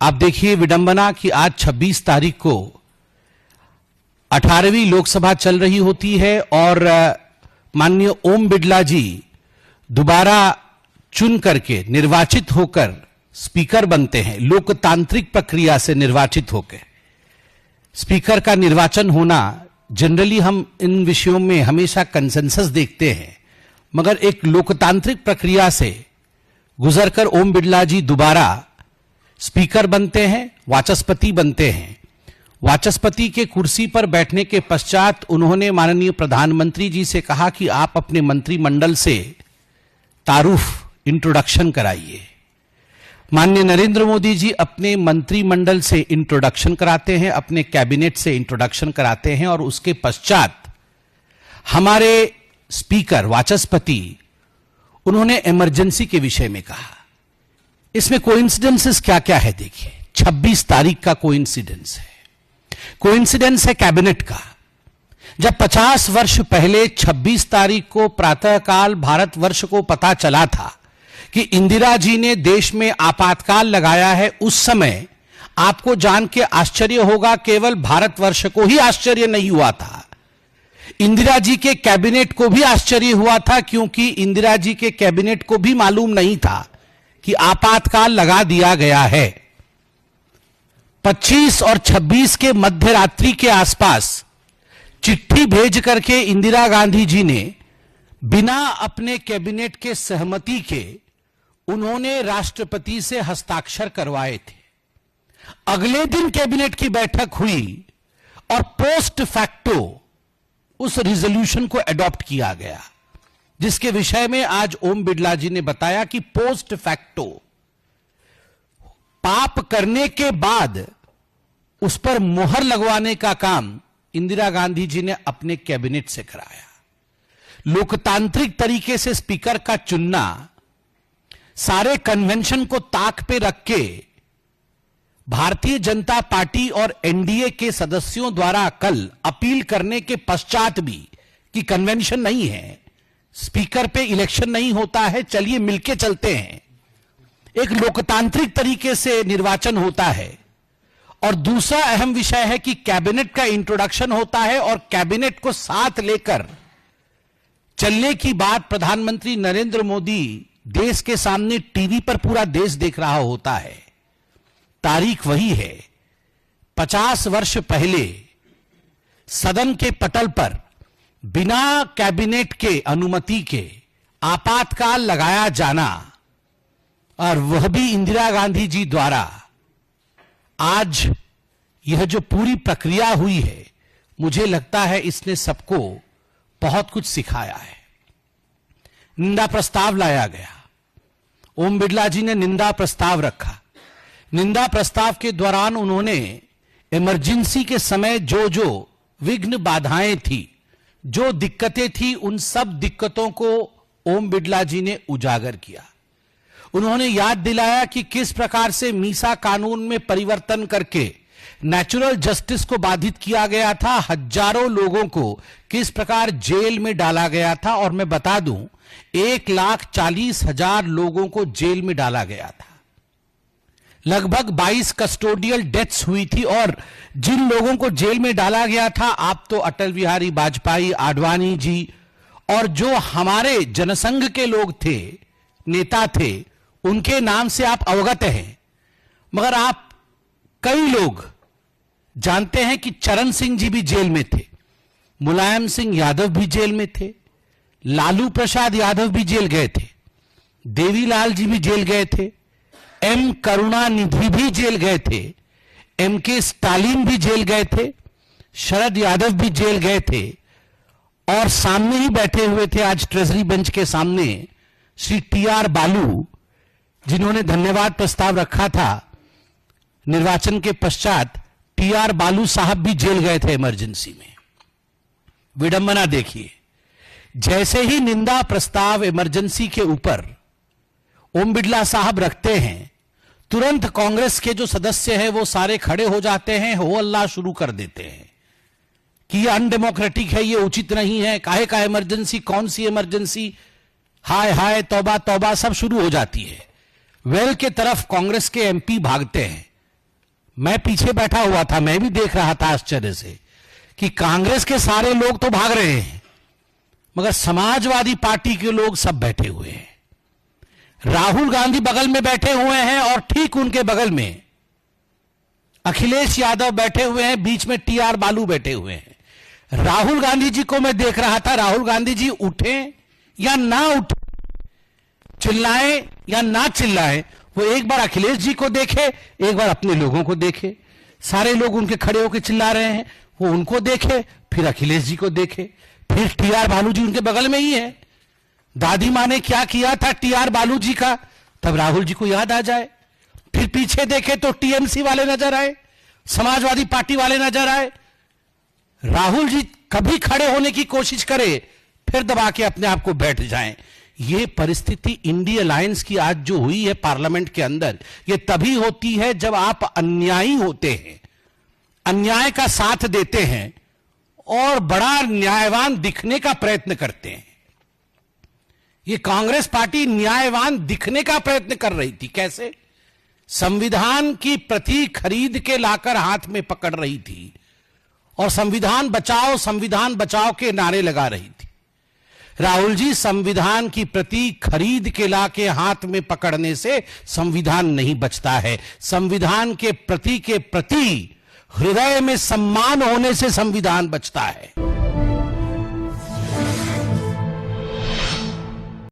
आप देखिए विडंबना कि आज 26 तारीख को 18वीं लोकसभा चल रही होती है और माननीय ओम बिड़ला जी दोबारा चुन करके निर्वाचित होकर स्पीकर बनते हैं। लोकतांत्रिक प्रक्रिया से निर्वाचित होकर स्पीकर का निर्वाचन होना, जनरली हम इन विषयों में हमेशा कंसेंसस देखते हैं, मगर एक लोकतांत्रिक प्रक्रिया से गुजरकर ओम बिड़ला जी दोबारा स्पीकर बनते हैं, वाचस्पति बनते हैं। वाचस्पति के कुर्सी पर बैठने के पश्चात उन्होंने माननीय प्रधानमंत्री जी से कहा कि आप अपने मंत्रिमंडल से तारुफ इंट्रोडक्शन कराइए। माननीय नरेंद्र मोदी जी अपने मंत्रिमंडल से इंट्रोडक्शन कराते हैं, अपने कैबिनेट से इंट्रोडक्शन कराते हैं और उसके पश्चात हमारे स्पीकर वाचस्पति उन्होंने इमरजेंसी के विषय में कहा। इसमें कोइंसिडेंसेस क्या क्या है देखिए। 26 तारीख का कोइंसिडेंस है, कोइंसिडेंस है कैबिनेट का। जब 50 वर्ष पहले 26 तारीख को प्रातःकाल भारतवर्ष को पता चला था कि इंदिरा जी ने देश में आपातकाल लगाया है, उस समय आपको जान के आश्चर्य होगा, केवल भारतवर्ष को ही आश्चर्य नहीं हुआ था, इंदिरा जी के कैबिनेट को भी आश्चर्य हुआ था, क्योंकि इंदिरा जी के कैबिनेट को भी मालूम नहीं था कि आपातकाल लगा दिया गया है। 25 और 26 के मध्य रात्रि के आसपास चिट्ठी भेज करके इंदिरा गांधी जी ने बिना अपने कैबिनेट के सहमति के उन्होंने राष्ट्रपति से हस्ताक्षर करवाए थे। अगले दिन कैबिनेट की बैठक हुई और पोस्ट फैक्टो उस रिजोल्यूशन को एडॉप्ट किया गया, जिसके विषय में आज ओम बिड़ला जी ने बताया कि पोस्ट फैक्टो, पाप करने के बाद उस पर मोहर लगवाने का काम इंदिरा गांधी जी ने अपने कैबिनेट से कराया। लोकतांत्रिक तरीके से स्पीकर का चुनना, सारे कन्वेंशन को ताक पे रख के भारतीय जनता पार्टी और एनडीए के सदस्यों द्वारा कल अपील करने के पश्चात भी कि कन्वेंशन नहीं है, स्पीकर पे इलेक्शन नहीं होता है, चलिए मिलके चलते हैं, एक लोकतांत्रिक तरीके से निर्वाचन होता है। और दूसरा अहम विषय है कि कैबिनेट का इंट्रोडक्शन होता है और कैबिनेट को साथ लेकर चलने की बात प्रधानमंत्री नरेंद्र मोदी देश के सामने टीवी पर पूरा देश देख रहा होता है। तारीख वही है, 50 वर्ष पहले सदन के पटल पर बिना कैबिनेट के अनुमति के आपातकाल लगाया जाना, और वह भी इंदिरा गांधी जी द्वारा। आज यह जो पूरी प्रक्रिया हुई है, मुझे लगता है इसने सबको बहुत कुछ सिखाया है। निंदा प्रस्ताव लाया गया, ओम बिड़ला जी ने निंदा प्रस्ताव रखा। निंदा प्रस्ताव के दौरान उन्होंने इमरजेंसी के समय जो जो विघ्न बाधाएं थी, जो दिक्कतें थी, उन सब दिक्कतों को ओम बिड़ला जी ने उजागर किया। उन्होंने याद दिलाया कि किस प्रकार से मीसा कानून में परिवर्तन करके नेचुरल जस्टिस को बाधित किया गया था, हजारों लोगों को किस प्रकार जेल में डाला गया था। और मैं बता दूं, 1,40,000 लोगों को जेल में डाला गया था, लगभग 22 कस्टोडियल डेथ्स हुई थी। और जिन लोगों को जेल में डाला गया था, आप तो अटल बिहारी वाजपेयी, आडवाणी जी और जो हमारे जनसंघ के लोग थे, नेता थे, उनके नाम से आप अवगत हैं। मगर आप कई लोग जानते हैं कि चरण सिंह जी भी जेल में थे, मुलायम सिंह यादव भी जेल में थे, लालू प्रसाद यादव भी जेल गए थे, देवीलाल जी भी जेल गए थे, एम करुणानिधि भी जेल गए थे, एम के स्टालिन भी जेल गए थे, शरद यादव भी जेल गए थे। और सामने ही बैठे हुए थे आज ट्रेजरी बेंच के सामने श्री टीआर बालू, जिन्होंने धन्यवाद प्रस्ताव रखा था निर्वाचन के पश्चात। टीआर बालू साहब भी जेल गए थे इमरजेंसी में। विडंबना देखिए, जैसे ही निंदा प्रस्ताव इमरजेंसी के ऊपर ओम बिड़ला साहब रखते हैं, तुरंत कांग्रेस के जो सदस्य हैं वो सारे खड़े हो जाते हैं, हो अल्लाह शुरू कर देते हैं कि ये अनडेमोक्रेटिक है, ये उचित नहीं है, काहे का इमरजेंसी, कौन सी इमरजेंसी, हाय हाय, तौबा तौबा, सब शुरू हो जाती है। वेल के तरफ कांग्रेस के एमपी भागते हैं, मैं पीछे बैठा हुआ था, मैं भी देख रहा था आश्चर्य से कि कांग्रेस के सारे लोग तो भाग रहे हैं, मगर समाजवादी पार्टी के लोग सब बैठे हुए हैं। राहुल गांधी बगल में बैठे हुए हैं और ठीक उनके बगल में अखिलेश यादव बैठे हुए हैं, बीच में टीआर बालू बैठे हुए हैं। राहुल गांधी जी को मैं देख रहा था, राहुल गांधी जी उठे या ना उठे, चिल्लाएं या ना चिल्लाएं, वो एक बार अखिलेश जी को देखे, एक बार अपने लोगों को देखे। सारे लोग उनके खड़े होकर चिल्ला रहे हैं, वो उनको देखे, फिर अखिलेश जी को देखे, फिर टीआर बालू जी उनके बगल में ही है। दादी माँ ने क्या किया था टीआर बालू जी का, तब राहुल जी को याद आ जाए। फिर पीछे देखे तो टीएमसी वाले नजर आए, समाजवादी पार्टी वाले नजर आए। राहुल जी कभी खड़े होने की कोशिश करे, फिर दबा के अपने आप को बैठ जाएं। ये परिस्थिति इंडिया अलायंस की आज जो हुई है पार्लियामेंट के अंदर, ये तभी होती है जब आप अन्यायी होते हैं, अन्याय का साथ देते हैं और बड़ा न्यायवान दिखने का प्रयत्न करते हैं। ये कांग्रेस पार्टी न्यायवान दिखने का प्रयत्न कर रही थी। कैसे? संविधान की प्रति खरीद के लाकर हाथ में पकड़ रही थी और संविधान बचाओ के नारे लगा रही थी। राहुल जी, संविधान की प्रति खरीद के लाके हाथ में पकड़ने से संविधान नहीं बचता है। संविधान के प्रति हृदय में सम्मान होने से संविधान बचता है।